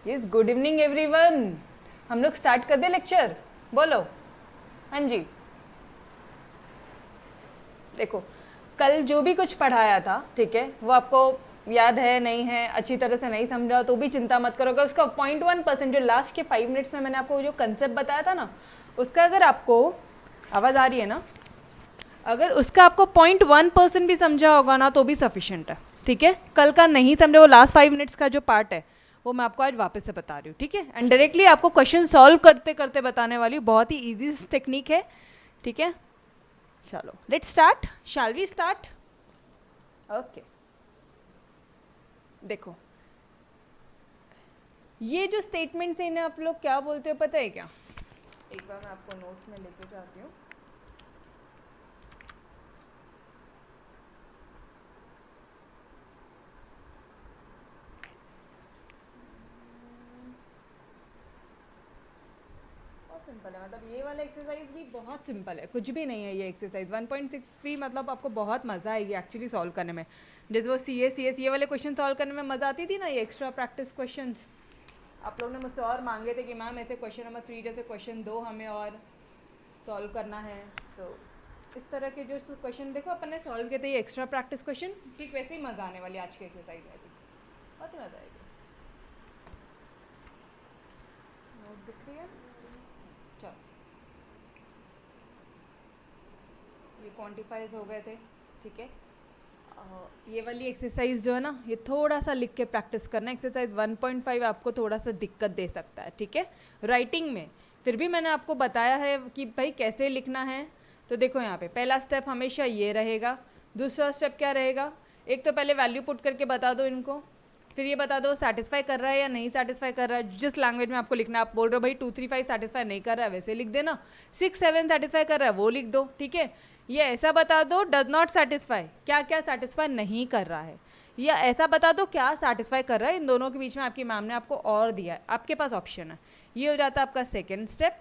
Yes, good evening everyone. हम लोग start कर दे लेक्चर। बोलो। हाँ जी। देखो, कल जो भी कुछ पढ़ाया था, ठीक है, वो आपको याद है नहीं है, अच्छी तरह से नहीं समझा तो भी चिंता मत करोगे। उसका 0.1% जो लास्ट के 5 मिनट्स में मैंने आपको जो कंसेप्ट बताया था ना, उसका अगर आपको आवाज़ आ रही है ना, अगर उसका आपको 0.1% भी समझा होगा ना तो भी सफिशिएंट है। ठीक है, कल का नहीं समझे, वो लास्ट 5 मिनट्स का जो पार्ट है वो मैं आपको आज वापस से बता रही हूँ। ठीक है, एंड डायरेक्टली आपको क्वेश्चन सॉल्व करते करते बताने वाली हूँ। बहुत ही ईजी टेक्निक है। ठीक है, चलो let's start. Shall we start? Okay, देखो ये जो स्टेटमेंट्स हैं इन्हें आप लोग क्या बोलते हो पता है क्या? एक बार मैं आपको नोट्स में लेके जाती हूँ। बहुत सिंपल है, मतलब ये वाला एक्सरसाइज भी बहुत सिंपल है, कुछ भी नहीं है ये एक्सरसाइज। 1.6 भी मतलब आपको बहुत मज़ा आएगी एक्चुअली सॉल्व करने में। जैसे वो सी एस ये वाले क्वेश्चन सॉल्व करने में मज़ा आती थी ना, ये एक्स्ट्रा प्रैक्टिस क्वेश्चंस आप लोग ने मुझसे और मांगे थे कि मैम ऐसे क्वेश्चन नंबर 3 जैसे क्वेश्चन दो हमें और सॉल्व करना है। तो इस तरह के जो क्वेश्चन देखो अपन ने सॉल्व किए थे, ये एक्स्ट्रा प्रैक्टिस क्वेश्चन, ठीक वैसे ही मज़ा आने वाली आज के एक्सरसाइज में भी, बहुत ही मज़ा आएगी। नोट दिख रही है? चलो, ये क्वान्टिफाइज हो गए थे। ठीक है, ये वाली एक्सरसाइज जो है ना, ये थोड़ा सा लिख के प्रैक्टिस करना। एक्सरसाइज 1.5 आपको थोड़ा सा दिक्कत दे सकता है, ठीक है, राइटिंग में। फिर भी मैंने आपको बताया है कि भाई कैसे लिखना है। तो देखो यहाँ पे पहला स्टेप हमेशा ये रहेगा। दूसरा स्टेप क्या रहेगा? एक तो पहले वैल्यू पुट करके बता दो इनको, फिर ये बता दो सेटिस्फाई कर रहा है या नहीं सेटिस्फाई कर रहा है। जिस लैंग्वेज में आपको लिखना है, आप बोल रहे हो भाई 2 3 5 सेटिस्फाई नहीं कर रहा है, वैसे लिख देना। 6 7 सेटिस्फाई कर रहा है, वो लिख दो। ठीक है, ये ऐसा बता दो डज नॉट सेटिस्फाई, क्या क्या सेटिस्फाई नहीं कर रहा है, या ऐसा बता दो क्या सेटिस्फाई कर रहा है। इन दोनों के बीच में आपकी मैम ने आपको और दिया है, आपके पास ऑप्शन है। ये हो जाता है आपका सेकेंड स्टेप,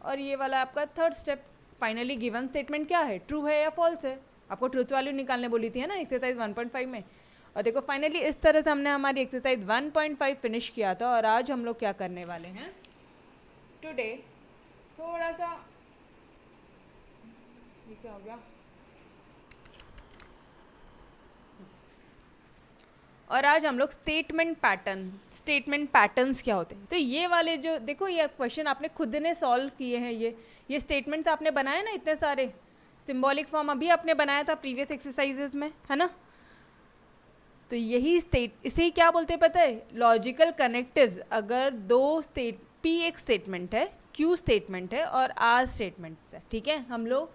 और ये वाला आपका third step. Finally given statement क्या है, ट्रू है या फॉल्स है। आपको ट्रूथ वैल्यू निकालने बोली थी है ना एक्सरसाइज 1.5 में। और देखो फाइनली इस तरह से हमने हमारी एक्सरसाइज 1.5 फिनिश किया था। और आज हम लोग क्या करने वाले हैं टुडे, थोड़ा सा, ये क्या हो गया, और आज हम लोग स्टेटमेंट पैटर्न्स क्या होते हैं। तो ये वाले जो देखो, ये क्वेश्चन आपने खुद ने सॉल्व किए हैं। ये स्टेटमेंट्स आपने बनाए ना इतने सारे, सिंबॉलिक फॉर्म अभी आपने बनाया था प्रीवियस एक्सरसाइजेज में, है ना। तो यही इसे ही क्या बोलते हैं पता है? Logical connectives. अगर दो पी एक स्टेटमेंट है, क्यू स्टेटमेंट है और आर स्टेटमेंट है, ठीक है, हम लोग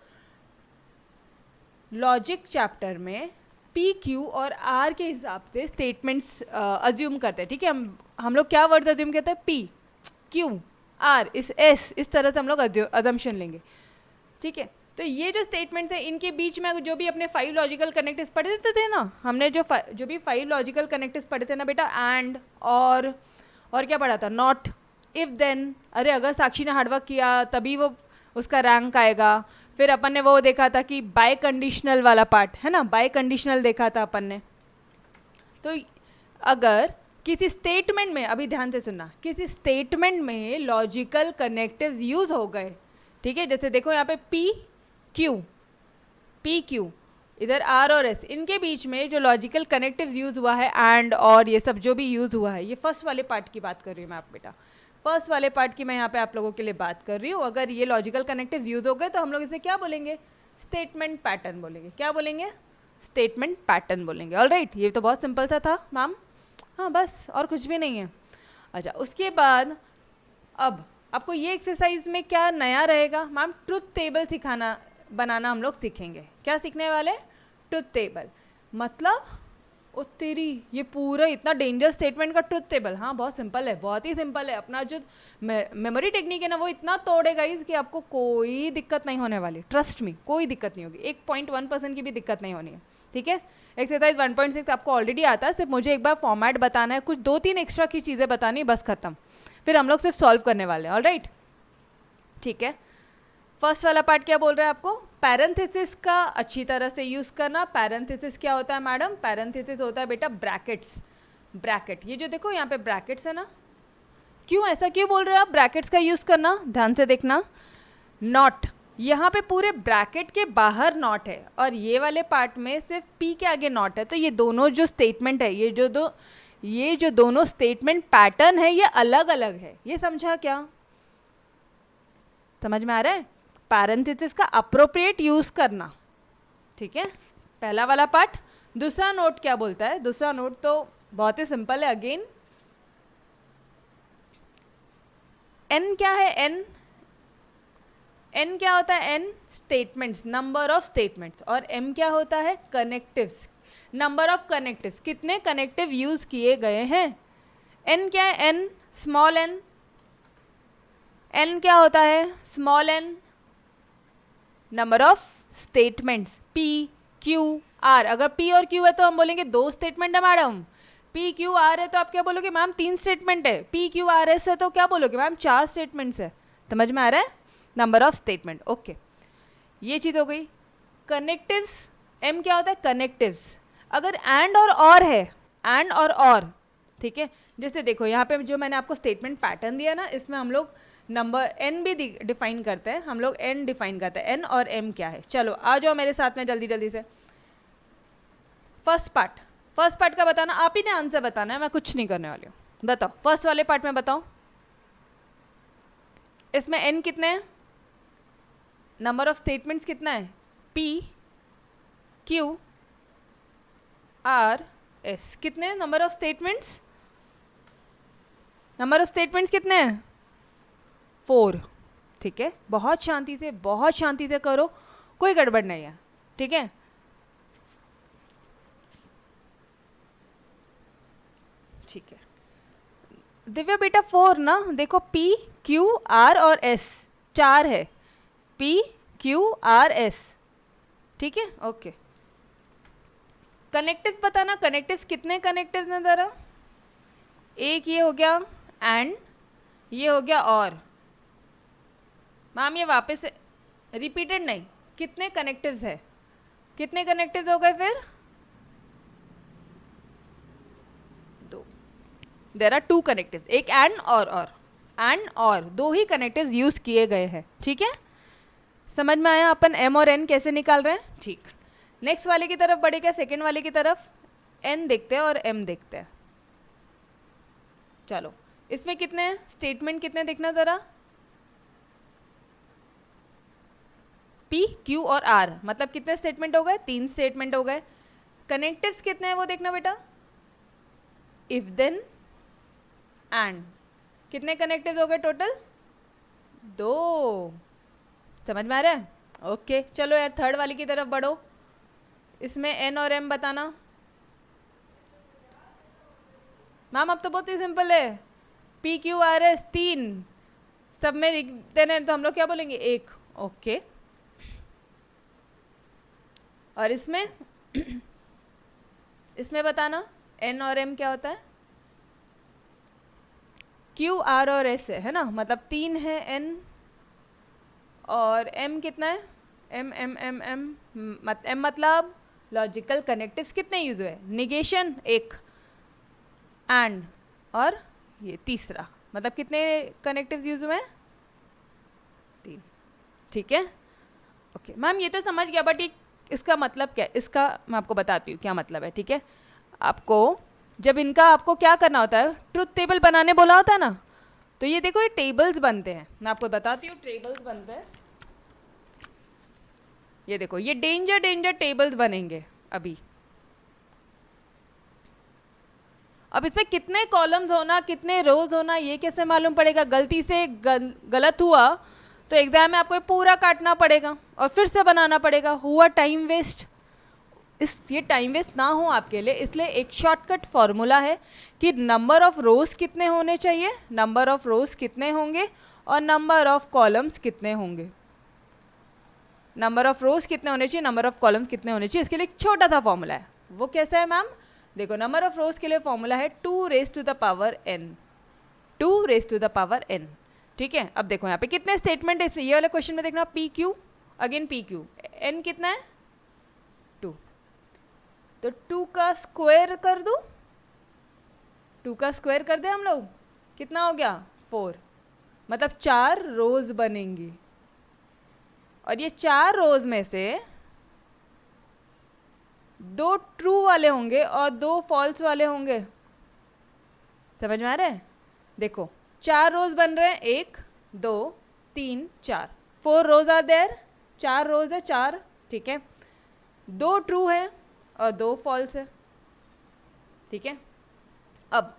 लॉजिक चैप्टर में पी क्यू और आर के हिसाब से स्टेटमेंट्स अज्यूम करते हैं। ठीक है, हम लोग क्या वर्ड अज्यूम करते हैं? पी क्यू आर, इस एस, इस तरह से हम लोग अजम्पशन लेंगे। ठीक है, तो ये जो स्टेटमेंट्स है इनके बीच में जो भी अपने 5 लॉजिकल कनेक्टिव्स पढ़े थे ना, हमने जो भी 5 लॉजिकल कनेक्टिव्स पढ़े थे ना बेटा, एंड, और क्या पढ़ा था? Not, if then. अरे अगर साक्षी ने हार्डवर्क किया तभी वो उसका रैंक आएगा। फिर अपन ने वो देखा था कि बाय कंडीशनल वाला पार्ट है ना, बाय कंडीशनल देखा था अपन ने। तो अगर किसी स्टेटमेंट में, अभी ध्यान से सुनना, किसी स्टेटमेंट में लॉजिकल कनेक्टिव्स यूज हो गए, ठीक है, जैसे देखो यहाँ पे पी क्यू, इधर आर और एस, इनके बीच में जो लॉजिकल कनेक्टिव्स यूज हुआ है, एंड और ये सब जो भी यूज हुआ है, ये फर्स्ट वाले पार्ट की बात कर रही हूँ मैं आप बेटा, फर्स्ट वाले पार्ट की मैं यहाँ पे आप लोगों के लिए बात कर रही हूँ। अगर ये लॉजिकल कनेक्टिव्स यूज हो गए तो हम लोग इसे क्या बोलेंगे? स्टेटमेंट पैटर्न बोलेंगे। क्या बोलेंगे? स्टेटमेंट पैटर्न बोलेंगे। ऑल राइट, ये तो बहुत सिंपल सा था मैम। हाँ बस, और कुछ भी नहीं है। अच्छा, उसके बाद अब आपको ये एक्सरसाइज में क्या नया रहेगा मैम? ट्रुथ टेबल सिखाना, बनाना हम लोग सीखेंगे। क्या सीखने वाले? Truth table. मतलब ओ तेरी, ये पूरा इतना डेंजर स्टेटमेंट का ट्रुथ टेबल? हाँ बहुत सिंपल है, बहुत ही सिंपल है। अपना जो मेमोरी टेक्निक है ना, वो इतना तोड़ेगा कि आपको कोई दिक्कत नहीं होने वाली। ट्रस्ट मी, कोई दिक्कत नहीं होगी, 1.1% की भी दिक्कत नहीं होनी है। ठीक है, एक्सरसाइज 1.6 आपको ऑलरेडी आता है, सिर्फ मुझे एक बार फॉर्मेट बताना है, कुछ 2-3 एक्स्ट्रा की चीज़ें बतानी, बस खत्म। फिर हम लोग सिर्फ सॉल्व करने वाले हैं। ऑल राइट, ठीक है। फर्स्ट वाला पार्ट क्या बोल रहा है आपको? पैरेंथेसिस का अच्छी तरह से यूज करना। पैरेंथेसिस क्या होता है मैडम? पैरेंथेसिस होता है बेटा ब्रैकेट्स। ब्रैकेट, ये जो देखो यहाँ पे ब्रैकेट्स है ना, क्यों ऐसा क्यों बोल रहे हो आप ब्रैकेट्स का यूज़ करना, ध्यान से देखना, नॉट, यहाँ पे पूरे ब्रैकेट के बाहर नॉट है और ये वाले पार्ट में सिर्फ पी के आगे नॉट है, तो ये दोनों जो स्टेटमेंट है, ये जो दोनों स्टेटमेंट पैटर्न है ये अलग अलग है, ये समझा क्या, समझ में आ रहा है, पैरेंथेसिस का अप्रोप्रिएट यूज करना, ठीक है, पहला वाला पार्ट। दूसरा नोट क्या बोलता है, दूसरा नोट तो बहुत ही सिंपल है, अगेन एन क्या है, एन क्या होता है, N statements, number of statements, और एम क्या होता है, कनेक्टिव्स, नंबर ऑफ कनेक्टिव्स, कितने कनेक्टिव यूज किए गए हैं। एन क्या है, एन स्मॉल एन, एन क्या होता है, small N, number of statements, P Q R, अगर पी और क्यू है तो हम बोलेंगे दो स्टेटमेंट है मैडम, पी क्यू आर है तो आप क्या बोलोगे मैम तीन स्टेटमेंट है, पी क्यू आर एस है तो क्या बोलोगे मैम चार स्टेटमेंट्स है, समझ में आ रहा है, नंबर ऑफ स्टेटमेंट, ओके, ये चीज़ हो गई। कनेक्टिव्स, एम क्या होता है, कनेक्टिव्स, अगर एंड और है, एंड और, ठीक है, जैसे देखो यहाँ पे जो मैंने आपको स्टेटमेंट पैटर्न दिया ना, इसमें हम लोग नंबर एन भी डिफाइन करते हैं, हम लोग एन डिफाइन करते हैं, एन और एम क्या है, चलो आ जाओ मेरे साथ में जल्दी जल्दी से। फर्स्ट पार्ट का बताना, आप ही ने आंसर बताना है, मैं कुछ नहीं करने वाली हूँ, बताओ फर्स्ट वाले पार्ट में बताओ, इसमें एन कितने हैं, नंबर ऑफ स्टेटमेंट्स कितना है, पी क्यू आर एस, कितने number of statements, number of statements कितने हैं, 4, ठीक है, बहुत शांति से करो, कोई गड़बड़ नहीं है, ठीक है, ठीक है दिव्या बेटा 4 ना, देखो P Q R और S 4 है, P Q R S, ठीक है, ओके। कनेक्टिव्स बताना, कनेक्टिव्स कितने कनेक्टिव्स हैं जरा, एक ये हो गया एंड, ये हो गया और, मैम ये वापस रिपीटेड नहीं, कितने कनेक्टिव्स है, कितने कनेक्टिव्स हो गए फिर, दो, देर आर 2 कनेक्टिव्स, एक एंड और दो ही कनेक्टिव्स यूज किए गए हैं, ठीक है, समझ में आया अपन एम और एन कैसे निकाल रहे हैं, ठीक। नेक्स्ट वाले की तरफ बढ़े क्या, सेकेंड वाले की तरफ, एन देखते हैं और एम देखते हैं, चलो इसमें कितने हैं स्टेटमेंट, कितने देखना जरा, पी क्यू और आर, मतलब कितने स्टेटमेंट हो गए, 3 स्टेटमेंट हो गए। कनेक्टिव्स कितने हैं वो देखना बेटा, इफ देन एंड, कितने कनेक्टिव्स हो गए टोटल, 2, समझ में आ रहा है, ओके। चलो यार थर्ड वाली की तरफ बढ़ो, इसमें एन और एम बताना, मैम अब तो बहुत ही सिंपल है, पी क्यू आर एस 3, सब में लिख देना तो हम लोग क्या बोलेंगे 1, ओके, और इसमें इसमें बताना एन और एम क्या होता है, क्यू आर और एस है ना, मतलब 3 है एन और एम कितना है, M M M M M मतलब लॉजिकल कनेक्टिव्स कितने यूज हुए, निगेशन 1 एंड और ये तीसरा, मतलब कितने कनेक्टिव्स यूज हुए हैं, 3, ठीक है, ओके। मैम ये तो समझ गया, बट ये इसका मतलब क्या है, इसका मैं आपको बताती हूँ क्या मतलब है, ठीक है, आपको जब इनका आपको क्या करना होता है, ट्रुथ टेबल बनाने बोला होता है ना, तो ये देखो ये टेबल्स बनते हैं, मैं आपको बताती हूँ टेबल्स बनते हैं, ये देखो ये डेंजर टेबल्स बनेंगे अभी, अब इसमें कितने कॉलम्स होना कितने रोज होना ये कैसे मालूम पड़ेगा, गलती से गलत हुआ तो एग्जाम में आपको ये पूरा काटना पड़ेगा और फिर से बनाना पड़ेगा, हुआ टाइम वेस्ट, ये टाइम वेस्ट ना हो आपके लिए, इसलिए एक शॉर्टकट फॉर्मूला है कि नंबर ऑफ रोज कितने होने चाहिए, नंबर ऑफ रोज कितने होंगे और नंबर ऑफ कॉलम्स कितने होंगे, नंबर ऑफ रोज कितने होने चाहिए, नंबर ऑफ कॉलम्स कितने होने चाहिए, इसके लिए एक छोटा सा फॉर्मूला है, वो कैसा है मैम, देखो नंबर ऑफ रोज के लिए फॉर्मूला है 2 raise to the power n, 2 raise to the power n, ठीक है। अब देखो यहाँ पे कितने स्टेटमेंट है, ये वाले क्वेश्चन में देखना P Q, again P Q, n कितना है 2, तो 2 का स्क्वायर कर दूं, 2 का स्क्वायर कर दे हम लोग, कितना हो गया 4, मतलब 4 रोज बनेंगी और ये 4 रोज में से 2 ट्रू वाले होंगे और 2 फॉल्स वाले होंगे। समझ में आ रहा है? देखो 4 रोज बन रहे हैं, 1 2 3 4, 4 रोज आर देयर, 4 रोज है 4, ठीक है। 2 ट्रू है और 2 फॉल्स है, ठीक है। अब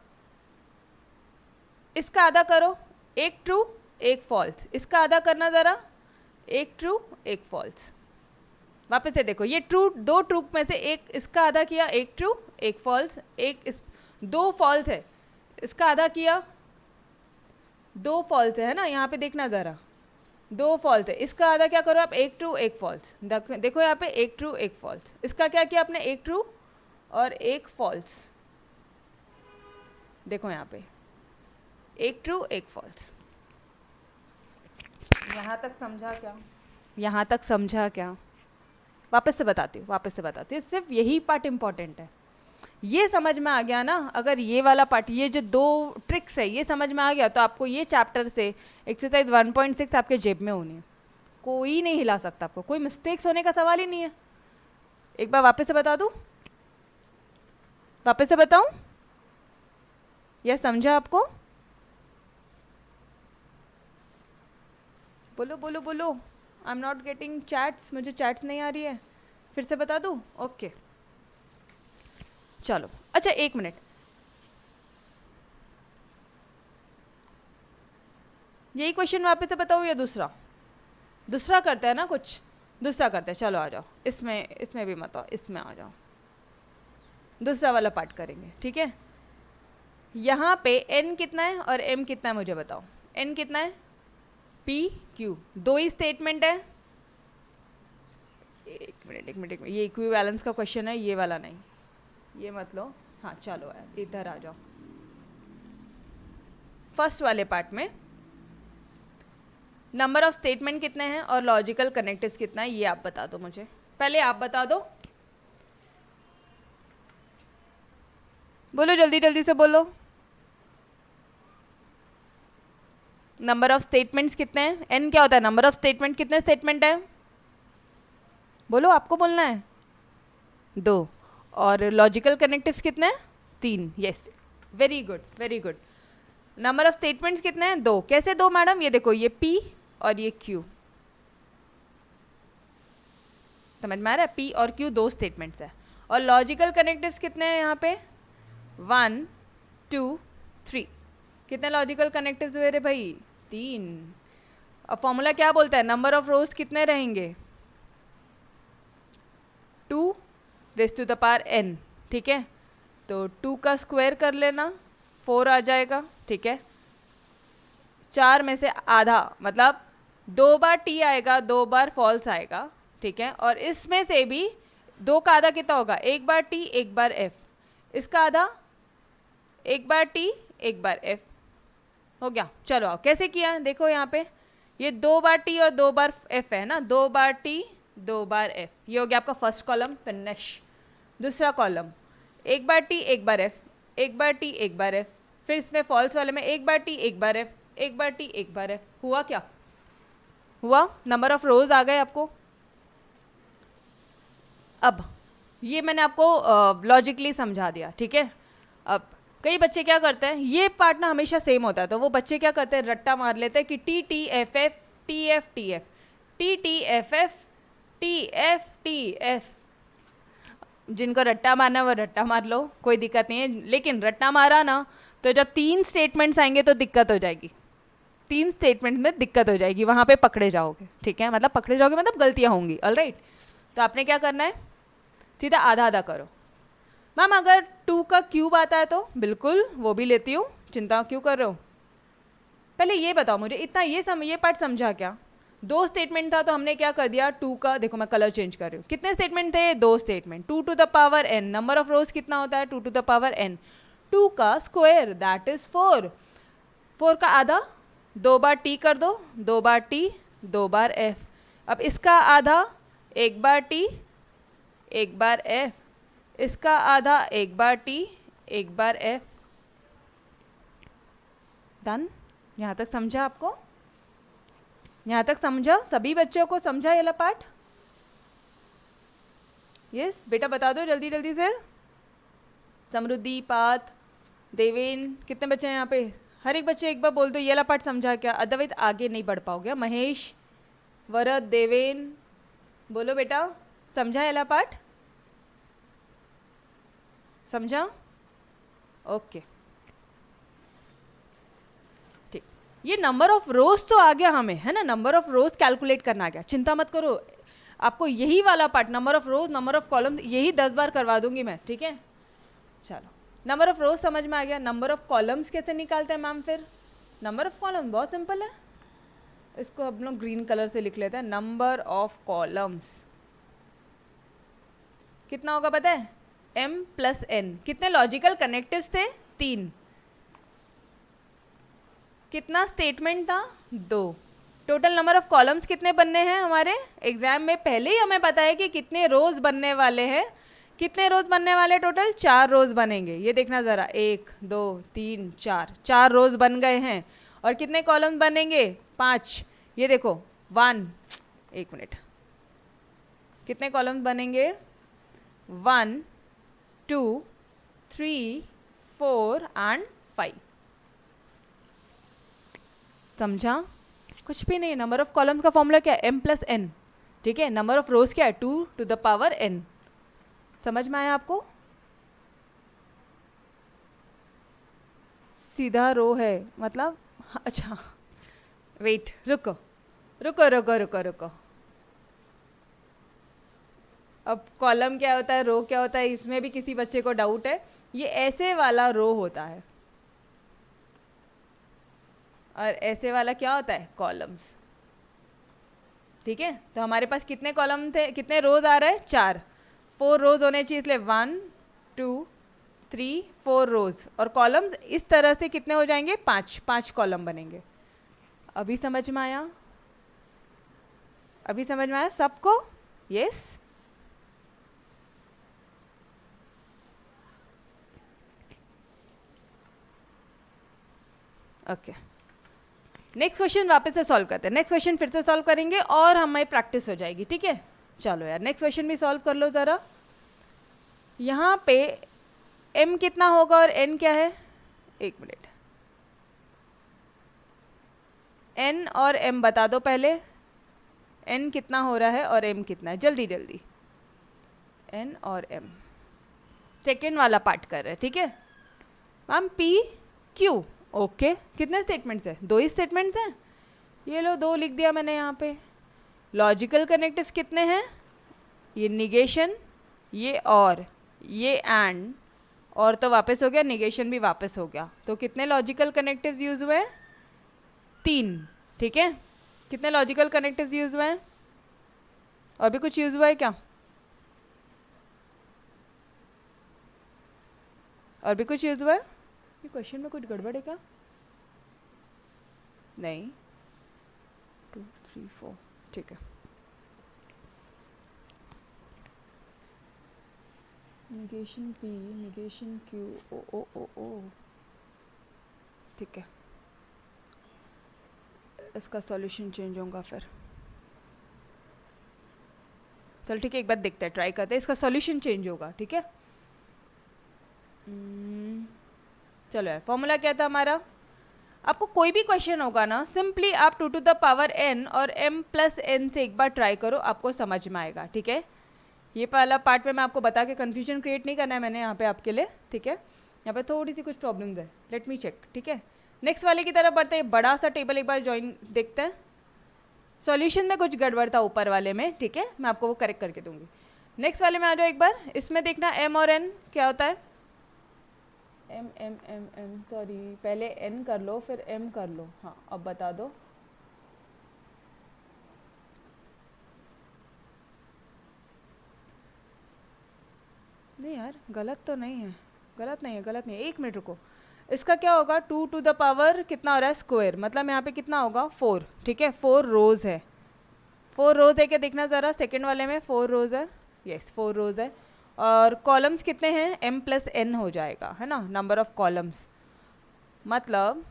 इसका आधा करो, 1 ट्रू 1 फॉल्स, इसका आधा करना ज़रा, 1 ट्रू 1 फॉल्स। वापस से देखो, ये ट्रू, 2 ट्रू में से एक इसका आधा किया, 1 ट्रू 1 फॉल्स, एक इस 2 फॉल्स है, इसका आधा किया, 2 फॉल्स है ना, यहाँ पे देखना ज़रा, 2 फॉल्स है, इसका आधा क्या करो आप, 1 ट्रू 1 फॉल्स। देखो यहाँ पे 1 ट्रू 1 फॉल्स, इसका क्या किया आपने, 1 ट्रू और 1 फॉल्स। देखो यहाँ पे 1 ट्रू 1 फॉल्स। यहाँ तक समझा क्या? यहाँ तक समझा क्या? वापस से बताती हूँ, सिर्फ यही पार्ट इम्पॉर्टेंट है। ये समझ में आ गया ना, अगर ये वाला पार्ट, ये जो 2 ट्रिक्स है ये समझ में आ गया तो आपको ये चैप्टर से एक्सरसाइज 1.6 आपके जेब में होनी है, कोई नहीं हिला सकता आपको, कोई मिस्टेक्स होने का सवाल ही नहीं है। एक बार वापस से बता दूँ, वापस से बताऊँ, यह समझा आपको? बोलो बोलो बोलो, I am not getting chats, मुझे चैट्स नहीं आ रही है, फिर से बता दूँ? ओके चलो, अच्छा 1 मिनट, यही क्वेश्चन वापस से बताऊँ या दूसरा? दूसरा करते हैं ना, कुछ दूसरा करते हैं, चलो आ जाओ, इसमें भी मत आओ, इसमें आ जाओ, दूसरा वाला पार्ट करेंगे, ठीक है। यहाँ पे n कितना है और m कितना है मुझे बताओ। n कितना है, p q, 2 ही स्टेटमेंट है। एक मिनट, ये इक्विवेलेंस का क्वेश्चन है, ये वाला नहीं, ये मत लो, हाँ चलो यार इधर आ जाओ। फर्स्ट वाले पार्ट में नंबर ऑफ स्टेटमेंट कितने हैं और लॉजिकल कनेक्टिव्स कितना है, ये आप बता दो मुझे, पहले आप बता दो, बोलो जल्दी जल्दी से बोलो। नंबर ऑफ स्टेटमेंट्स कितने हैं, n क्या होता है, नंबर ऑफ स्टेटमेंट, कितने स्टेटमेंट है, बोलो, आपको बोलना है, 2, और लॉजिकल कनेक्टिव्स कितने हैं, 3, yes, very good very good. Number of statements कितने हैं, 2, कैसे 2 मैडम, ये देखो, ये p और ये q, समझ में आ रहा है, p और q 2 स्टेटमेंट्स है। और लॉजिकल कनेक्टिव्स कितने हैं यहाँ पे, 1 2 3, कितने लॉजिकल कनेक्टिव्स हुए रे भाई, 3। अब फॉर्मूला क्या बोलता है, नंबर ऑफ रोज कितने रहेंगे, 2 raise to the power n, ठीक है। तो 2 का स्क्वायर कर लेना, 4 आ जाएगा, ठीक है। 4 में से आधा, मतलब 2 बार t आएगा, 2 बार फॉल्स आएगा, ठीक है। और इसमें से भी 2 का आधा कितना होगा, 1 बार t 1 बार f, इसका आधा 1 बार t 1 बार f, हो गया। चलो आओ, कैसे किया देखो, यहाँ पे ये 2 बार t और 2 बार f है ना, 2 बार t 2 बार f, ये हो गया आपका फर्स्ट कॉलम, फिनिश। दूसरा कॉलम 1 बार t 1 बार f, 1 बार t 1 बार f, फिर इसमें फॉल्स वाले में 1 बार t 1 बार f, 1 बार t 1 बार f, हुआ क्या, हुआ, नंबर ऑफ रोज आ गए आपको। अब ये मैंने आपको लॉजिकली समझा दिया, ठीक है। अब कई बच्चे क्या करते हैं, ये पार्ट ना हमेशा सेम होता है, तो वो बच्चे क्या करते हैं, रट्टा मार लेते हैं कि T T F F T F T F T T F F T F T F. जिनको रट्टा मारना वो रट्टा मार लो, कोई दिक्कत नहीं है, लेकिन रट्टा मारा ना तो जब 3 स्टेटमेंट्स आएंगे तो दिक्कत हो जाएगी, 3 स्टेटमेंट में दिक्कत हो जाएगी, वहाँ पे पकड़े जाओगे, ठीक है। मतलब पकड़े जाओगे मतलब गलतियाँ होंगी, ऑलराइट। तो आपने क्या करना है, सीधा आधा आधा करो। मैम अगर 2 का क्यूब आता है तो बिल्कुल वो भी लेती हूँ, चिंता क्यों कर रहे हो। पहले ये बताओ मुझे, इतना ये पार्ट समझा क्या, 2 स्टेटमेंट था तो हमने क्या कर दिया, 2 का, देखो मैं कलर चेंज कर रही हूँ, कितने स्टेटमेंट थे, 2 statement, 2 to the power n, number of rows कितना होता है, 2 टू द पावर n, 2 का स्क्वायर दैट इज 4, 4 का आधा 2 बार t कर दो, 2 बार t 2 बार f, अब इसका आधा 1 बार t 1 बार f, इसका आधा 1 बार t 1 बार f, डन। यहाँ तक समझा आपको? यहाँ तक समझा? सभी बच्चों को समझा ये वाला पार्ट? यस बेटा बता दो जल्दी जल्दी से। समृद्धि, पात, देवेन, कितने बच्चे हैं यहाँ पे? हर एक बच्चे एक बार बोल दो ये वाला पार्ट समझा क्या, अदरवाइज आगे नहीं बढ़ पाओगे। महेश, वरद, देवेन, बोलो बेटा समझा ये वाला पार्ट? समझा? ओके ठीक। ये नंबर ऑफ रोज तो आ गया हमें, है ना, नंबर ऑफ रोज कैलकुलेट करना आ गया, चिंता मत करो। आपको यही वाला part number of rose, number of column, यही 10 बार करवा दूंगी मैं, ठीक है? चलो नंबर ऑफ रोज समझ में आ गया। नंबर ऑफ कॉलम्स कैसे निकालते हैं मैम? फिर नंबर ऑफ कॉलम बहुत सिंपल है, इसको हम लोग ग्रीन कलर से लिख लेते हैं। नंबर ऑफ कॉलम्स कितना होगा पता है? m plus n। कितने लॉजिकल कनेक्टिव्स थे? 3। कितना स्टेटमेंट था? 2। टोटल नंबर ऑफ कॉलम्स कितने बनने हैं हमारे एग्जाम में? पहले ही हमें पता है कि कितने रोज बनने वाले हैं। कितने रोज बनने वाले? टोटल 4 रोज बनेंगे। ये देखना ज़रा, 1 2 3 4, 4 रोज बन गए हैं। और कितने कॉलम्स बनेंगे? 5। ये देखो 1, एक मिनट, कितने कॉलम्स बनेंगे? 1 2 3 4 एंड 5। समझा? कुछ भी नहीं। नंबर ऑफ कॉलम्स का फॉर्मूला क्या है? m प्लस n, ठीक है? नंबर ऑफ रोज क्या है? 2 टू द पावर n। समझ में आया आपको? सीधा रो है मतलब, अच्छा वेट, रुको रुको रुको रुको रुको। अब कॉलम क्या होता है, रो क्या होता है, इसमें भी किसी बच्चे को डाउट है। ये ऐसे वाला रो होता है और ऐसे वाला क्या होता है? कॉलम्स, ठीक है? तो हमारे पास कितने कॉलम थे, कितने रोज आ रहे हैं? 4। 4 रोज होने चाहिए, इसलिए 1 2 3 4 रोज। और कॉलम्स इस तरह से कितने हो जाएंगे? 5 कॉलम बनेंगे। अभी समझ में आया? अभी समझ में आया सबको? यस? ओके, नेक्स्ट क्वेश्चन वापस से सॉल्व करते हैं। नेक्स्ट क्वेश्चन फिर से सॉल्व करेंगे और हमारी प्रैक्टिस हो जाएगी, ठीक है? चलो यार नेक्स्ट क्वेश्चन भी सॉल्व कर लो ज़रा। यहाँ पे m कितना होगा और n क्या है? एक मिनट, n और m बता दो पहले। n कितना हो रहा है और m कितना है? जल्दी जल्दी, n और m। सेकेंड वाला पार्ट कर रहे हैं, ठीक है मैम? p q, okay. कितने स्टेटमेंट्स हैं? 2 ही स्टेटमेंट्स हैं। ये लो 2 लिख दिया मैंने यहाँ पे। लॉजिकल कनेक्टिव्स कितने हैं? ये निगेशन, ये और ये एंड, और तो वापस हो गया, निगेशन भी वापस हो गया। तो कितने लॉजिकल कनेक्टिव्स यूज हुए हैं? 3, ठीक है? कितने लॉजिकल कनेक्टिव्स यूज हुए हैं? और भी कुछ यूज हुआ है क्या? और भी कुछ यूज हुआ है? ये क्वेश्चन में कुछ गड़बड़ है क्या? नहीं, 2 3 4, ठीक है। निगेशन P, निगेशन Q, ओ ओ ओ ओ, ठीक है। इसका सॉल्यूशन चेंज होगा फिर। चल ठीक है, एक बार देखते हैं, ट्राई करते हैं, इसका सॉल्यूशन चेंज होगा, ठीक है? चलो यार, फॉर्मूला क्या था हमारा? आपको कोई भी क्वेश्चन होगा ना, सिंपली आप 2 टू द पावर n और m प्लस n से एक बार ट्राई करो, आपको समझ में आएगा, ठीक है? ये पहला पार्ट में मैं आपको बता के कन्फ्यूजन क्रिएट नहीं करना है मैंने यहाँ पे आपके लिए, ठीक है? यहाँ पे थोड़ी सी कुछ प्रॉब्लम्स है, लेट मी चेक, ठीक है? नेक्स्ट वाले की तरफ बढ़ते हैं। बड़ा सा टेबल एक बार ज्वाइन देखते हैं। सॉल्यूशन में कुछ गड़बड़ था ऊपर वाले में, ठीक है? मैं आपको वो करेक्ट करके दूंगी। नेक्स्ट वाले में आ जाओ एक बार। इसमें देखना m और n क्या होता है। m सॉरी, पहले n कर लो फिर m कर लो। हाँ अब बता दो। नहीं यार, गलत तो नहीं है, गलत नहीं है, गलत नहीं है। एक मिनट रुको, इसका क्या होगा? 2 टू द पावर कितना हो रहा है? स्क्वायर, मतलब यहाँ पे कितना होगा? 4, ठीक है? 4 रोज है। 4 रोज है क्या देखना ज़रा। सेकेंड वाले में 4 रोज है, यस 4 रोज है। और कॉलम्स कितने हैं? m प्लस n हो जाएगा, है ना, नंबर ऑफ कॉलम्स। मतलब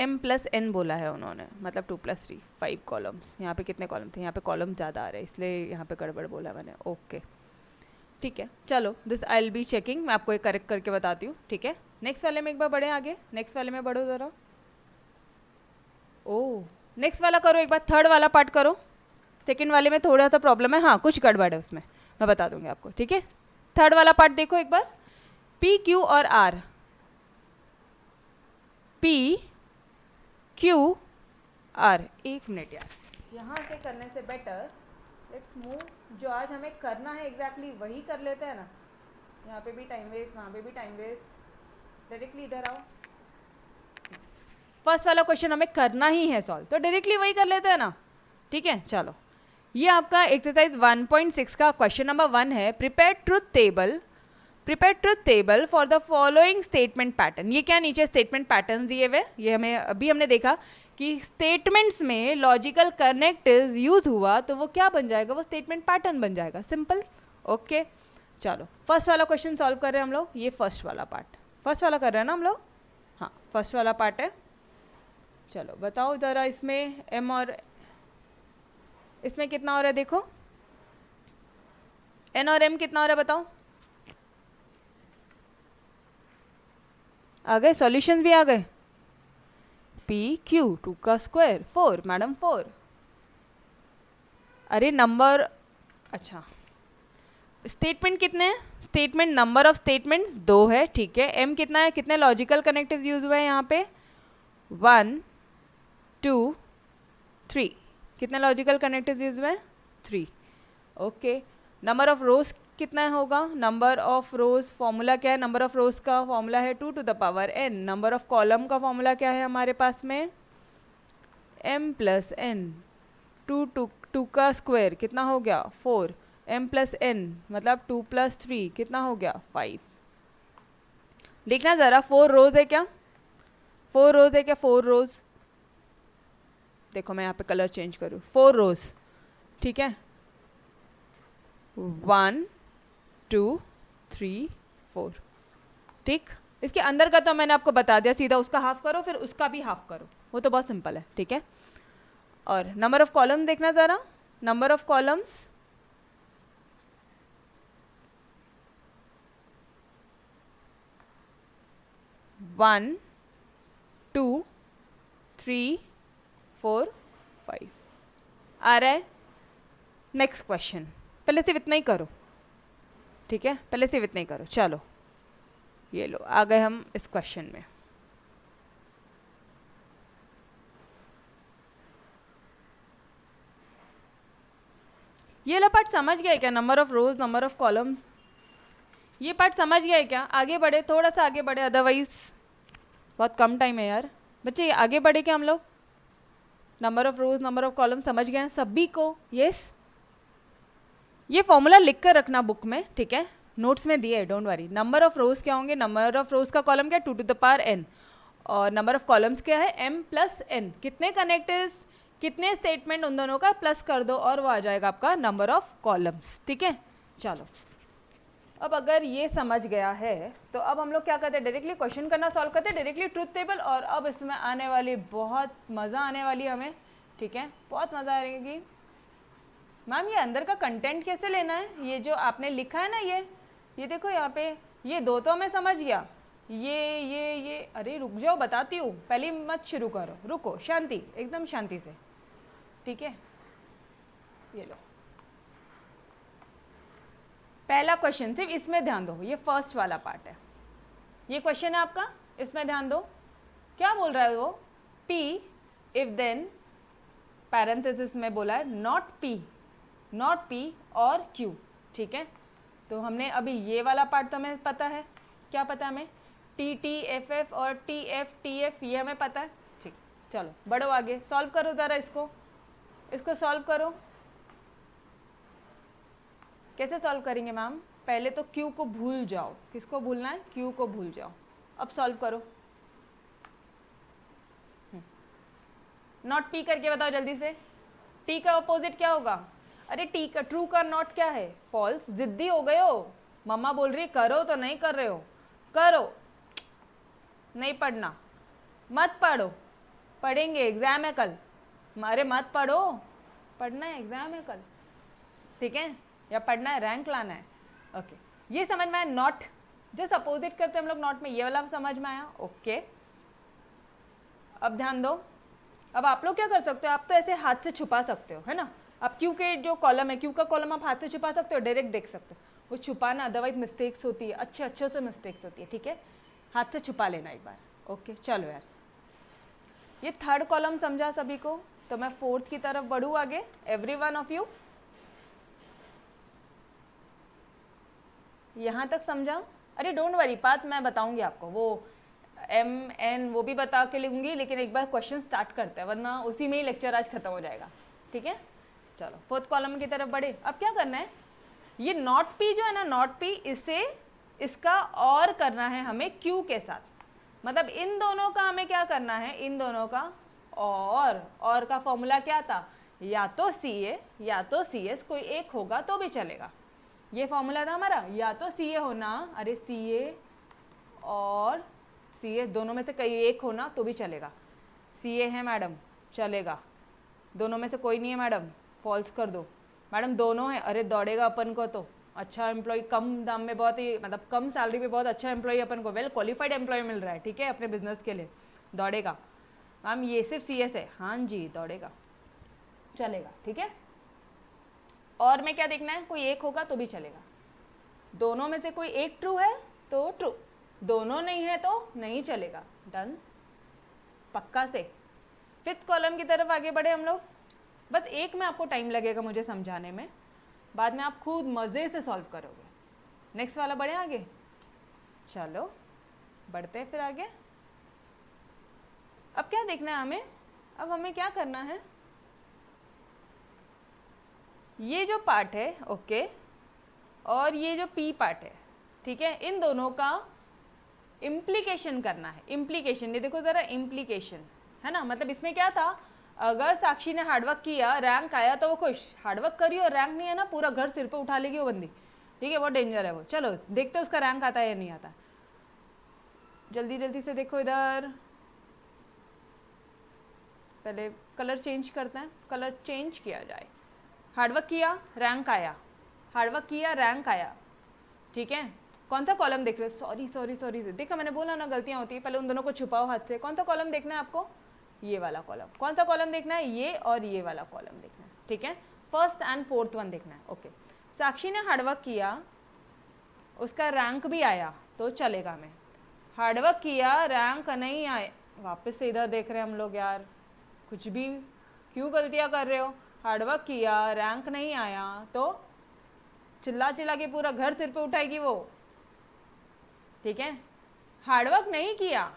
m प्लस n बोला है उन्होंने, मतलब 2 + 3 5 कॉलम्स। यहाँ पे कितने कॉलम थे, यहाँ पे कॉलम ज़्यादा आ रहे हैं इसलिए यहाँ पे गड़बड़ बोला मैंने। ओके ठीक है, चलो this I will be checking, मैं आपको एक करेक्ट करके बताती हूँ। ठीक है, नेक्स्ट वाले में एक बार बढ़े आगे, नेक्स्ट वाले में बढ़ो ज़रा। ओह नेक्स्ट वाला करो एक बार, थर्ड वाला पार्ट करो। सेकंड वाले में थोड़ा सा प्रॉब्लम है, हाँ कुछ गड़बड़ है उसमें, मैं बता दूंगी आपको। ठीक है, थर्ड वाला पार्ट देखो एक बार, P Q और R, P Q R। एक मिनट यार, यहाँ से करने से बेटर लेट्स मूव, जो आज हमें करना है एग्जैक्टली वही कर लेते हैं ना। यहाँ पे भी टाइम वेस्ट, वहाँ पे भी टाइम वेस्ट, डायरेक्टली इधर आओ। फर्स्ट वाला क्वेश्चन हमें करना ही है सॉल्व, तो डायरेक्टली वही कर लेते हैं ना। ठीक है, चलो ये आपका एक्सरसाइज 1.6 का क्वेश्चन नंबर 1 है। Prepare truth table for the following statement pattern. ये क्या नीचे स्टेटमेंट पैटर्न दिए हुए, ये हमें अभी हमने देखा कि स्टेटमेंट्स में लॉजिकल कनेक्टिव्स यूज हुआ तो वो क्या बन जाएगा, वो स्टेटमेंट पैटर्न बन जाएगा, सिंपल। ओके चलो फर्स्ट वाला क्वेश्चन सॉल्व कर रहे हैं हम लोग, ये फर्स्ट वाला पार्ट, फर्स्ट वाला कर रहे हैं ना हम लोग, हाँ फर्स्ट वाला पार्ट है। चलो बताओ ज़रा, इसमें m और इसमें कितना हो रहा है, देखो n और m कितना हो रहा है बताओ। आ गए सॉल्यूशंस भी आ गए। p q 2 का स्क्वायर 4, मैडम 4। अरे नंबर, अच्छा स्टेटमेंट कितने हैं, स्टेटमेंट नंबर ऑफ स्टेटमेंट्स 2 है। ठीक है, m कितना है, कितने लॉजिकल कनेक्टिव्स यूज हुए हैं यहाँ पे, 1 2 3, कितने लॉजिकल कनेक्टिव्स यूज हुए, 3। ओके, नंबर ऑफ रोज कितना होगा, नंबर ऑफ रोज फॉर्मूला क्या है, नंबर ऑफ रोज का फॉर्मूला है 2 to the power n। Number of column का फॉर्मूला क्या है हमारे पास में, m + n, 2 का स्क्वायर कितना हो गया 4, m + n मतलब 2 + 3 कितना हो गया 5। देखना ज़रा 4 रोज है क्या, 4 रोज है क्या, 4 रोज, देखो मैं यहाँ पे कलर चेंज करूँ, 4 रोज। ठीक है, 1 2 3 4। ठीक, इसके अंदर का तो मैंने आपको बता दिया, सीधा उसका हाफ करो फिर उसका भी हाफ करो, वो तो बहुत सिंपल है। ठीक है, और नंबर ऑफ कॉलम देखना ज़रा, नंबर ऑफ कॉलम्स 1 2 3 4 5 आ रहा है। नेक्स्ट क्वेश्चन, पहले सिर्फ इतना ही करो। ठीक है, पहले सिर्फ इतना ही करो। चलो ये लो, आ गए हम इस क्वेश्चन में। ये वाला पार्ट समझ गया है क्या, number of rose number of columns, ये पार्ट समझ गया है क्या, आगे बढ़े, थोड़ा सा आगे बढ़े, अदरवाइज बहुत कम टाइम है यार बच्चे, आगे बढ़े क्या हम लोग। Number of rose number of column समझ गए हैं सभी को, यस। ये फॉर्मूला लिख कर रखना बुक में, ठीक है, नोट्स में दिए है, डोंट वरी। नंबर ऑफ रोज क्या होंगे, नंबर ऑफ रोज का कॉलम क्या है 2 to the power n, और नंबर ऑफ कॉलम्स क्या है m + n। कितने कनेक्टिव्स, कितने स्टेटमेंट, उन दोनों का प्लस कर दो और वो आ जाएगा आपका नंबर ऑफ कॉलम्स। ठीक है, चलो अब अगर ये समझ गया है तो अब हम लोग क्या करते हैं, डायरेक्टली क्वेश्चन करना सॉल्व करते हैं, डायरेक्टली ट्रुथ टेबल। और अब इसमें आने वाली बहुत मज़ा आने वाली है हमें, ठीक है, बहुत मज़ा आएगी। मैम ये अंदर का कंटेंट कैसे लेना है, ये जो आपने लिखा है ना, ये देखो यहाँ पे, ये दो तो मैं समझ गया, ये अरे रुक जाओ बताती हूँ, पहले मत शुरू करो, रुको, शांति, एकदम शांति से। ठीक है, ये लो पहला क्वेश्चन, सिर्फ इसमें ध्यान दो, ये फर्स्ट वाला पार्ट है, ये क्वेश्चन है आपका, इसमें ध्यान दो। क्या बोल रहा है वो, P इफ देन, पैरेंथेसिस में बोला है नॉट P और Q। ठीक है, तो हमने अभी ये वाला पार्ट तो हमें पता है, क्या पता है हमें, TT FF और TF TF ये हमें पता है। ठीक, चलो बढ़ो आगे, सॉल्व करो ज़रा इसको सॉल्व करो। कैसे सॉल्व करेंगे मैम, पहले तो Q को भूल जाओ, किसको भूलना है, Q को भूल जाओ। अब सॉल्व करो, नॉट P करके बताओ जल्दी से। T का अपोजिट क्या होगा, अरे T का, ट्रू का नॉट क्या है, फॉल्स। जिद्दी हो गए हो, मम्मा बोल रही है करो तो नहीं कर रहे हो, करो, नहीं पढ़ना मत पढ़ो, पढ़ेंगे, एग्जाम है कल, अरे मत पढ़ो, पढ़ना है, एग्जाम है कल, ठीक है, या पढ़ना है, रैंक लाना है। ओके, ये समझ में आया? नॉट जस्ट अपोजिट करते हैं हम लोग नॉट में, ये वाला समझ में आया? ओके, अब ध्यान दो, अब आप लोग क्या कर सकते हो, आप तो ऐसे हाथ से छुपा सकते हो, है ना, आप क्यू के जो कॉलम है, क्यू का कॉलम आप हाथ से छुपा सकते हो, डायरेक्ट देख सकते हो, वो छुपाना, अदरवाइज मिस्टेक्स होती है, अच्छे से मिस्टेक्स होती है, ठीक है, हाथ से छुपा लेना एक बार। ओके, चलो यार, ये थर्ड कॉलम समझा सभी को, तो मैं फोर्थ की तरफ बढ़ूँ आगे, एवरी वन ऑफ यू यहाँ तक समझा? अरे डोंट वरी, बात मैं बताऊंगी आपको, वो MN वो भी बता के लूँगी, लेकिन एक बार क्वेश्चन स्टार्ट करते हैं, वरना उसी में ही लेक्चर आज खत्म हो जाएगा, ठीक है। चलो फोर्थ कॉलम की तरफ बढ़े। अब क्या करना है, ये नॉट पी जो है ना, नॉट पी, इसे इसका और करना है हमें क्यू के साथ, मतलब इन दोनों का हमें क्या करना है, इन दोनों का और का फॉर्मूला क्या था, या तो CA या तो CS, कोई एक होगा तो भी चलेगा, ये फॉर्मूला था हमारा, या तो CA होना, अरे CA और CA दोनों में से कहीं एक होना तो भी चलेगा, CA है मैडम चलेगा, दोनों में से कोई नहीं है मैडम फॉल्स कर दो, मैडम दोनों है, अरे दौड़ेगा अपन को, तो अच्छा एम्प्लॉय, कम दाम में बहुत ही, मतलब कम सैलरी पे बहुत अच्छा एम्प्लॉय अपन को, वेल क्वालिफाइड एम्प्लॉय मिल रहा है, ठीक है, अपने बिजनेस के लिए, दौड़ेगा मैम, ये सिर्फ CS है, हाँ जी दौड़ेगा, चलेगा, ठीक है। और में क्या देखना है, कोई एक होगा तो भी चलेगा, दोनों में से कोई एक ट्रू है तो ट्रू, दोनों नहीं है तो नहीं चलेगा, डन, पक्का से। फिफ्थ कॉलम की तरफ आगे बढ़े हम लोग, बस एक में आपको टाइम लगेगा मुझे समझाने में, बाद में आप खुद मज़े से सॉल्व करोगे। नेक्स्ट वाला बढ़े आगे, चलो बढ़ते हैं फिर आगे। अब क्या देखना है हमें, अब हमें क्या करना है, ये जो पार्ट है ओके, और ये जो P पार्ट है, ठीक है, इन दोनों का इम्प्लीकेशन करना है, इम्प्लीकेशन, ये देखो ज़रा इम्प्लीकेशन, है ना, मतलब इसमें क्या था, अगर साक्षी ने हार्डवर्क किया, रैंक आया तो वो खुश, हार्डवर्क करी और रैंक नहीं है ना, पूरा घर सिर पे उठा लेगी वो बंदी, ठीक है, बहुत डेंजर है वो। चलो देखते हैं उसका रैंक आता है या नहीं आता, जल्दी जल्दी से देखो इधर, पहले कलर चेंज करते हैं, कलर चेंज किया जाए, हार्डवर्क किया रैंक आया, हार्डवर्क किया रैंक आया, ठीक है, कौन सा कॉलम देख रहे हो, सॉरी देखा, मैंने बोला ना गलतियां होती है, पहले उन दोनों को छुपाओ हाथ से, कौन सा कॉलम देखना है आपको, ये वाला कॉलम, कौन सा कॉलम देखना है, ये और ये वाला कॉलम देखना है, ठीक है, फर्स्ट एंड फोर्थ वन देखना है। ओके, साक्षी ने हार्डवर्क किया, उसका रैंक भी आया तो चलेगा, मैं हार्डवर्क किया रैंक नहीं आया, वापस से इधर देख रहे हैं हम लोग, यार कुछ भी क्यों गलतियां कर रहे हो, हार्डवर्क किया रैंक नहीं आया तो चिल्ला चिल्ला के पूरा घर सिर पे उठाएगी वो, ठीक है, हार्डवर्क नहीं किया,